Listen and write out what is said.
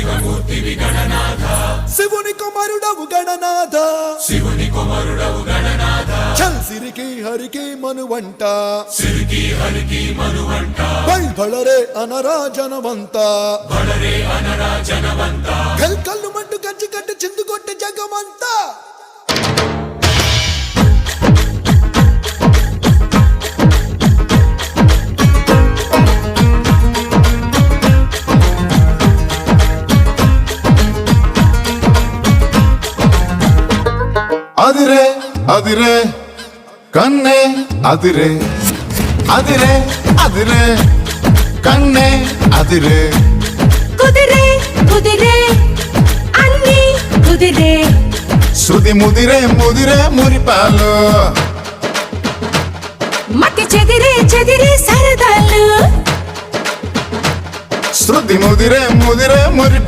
శివమూర్తివి గణనాథ శివుని కుమారుడవు గణనాథ శివుని కుమారుడవు గణనాథ చల్ సిరికి హరికి మనువంట సిరికి హరికి మనువంట బళరే అనరా జనవంత బళరే అనరా జనవంత కల్ కల్లు మంటు కంచి కట్టు చిందు కొట్టు జగమంతా అదిరే అదిరే కన్నే అదిరే అదిరే అదిరే కన్నే అదిరే కుదిరే కుదిరే అన్ని కుదిరే శృతి ముదిరే ముదిరే మురిపాలు మట్టి చెదిరే చెదిరే సరదాలు శృతి ముదిరే ముదిరే మురి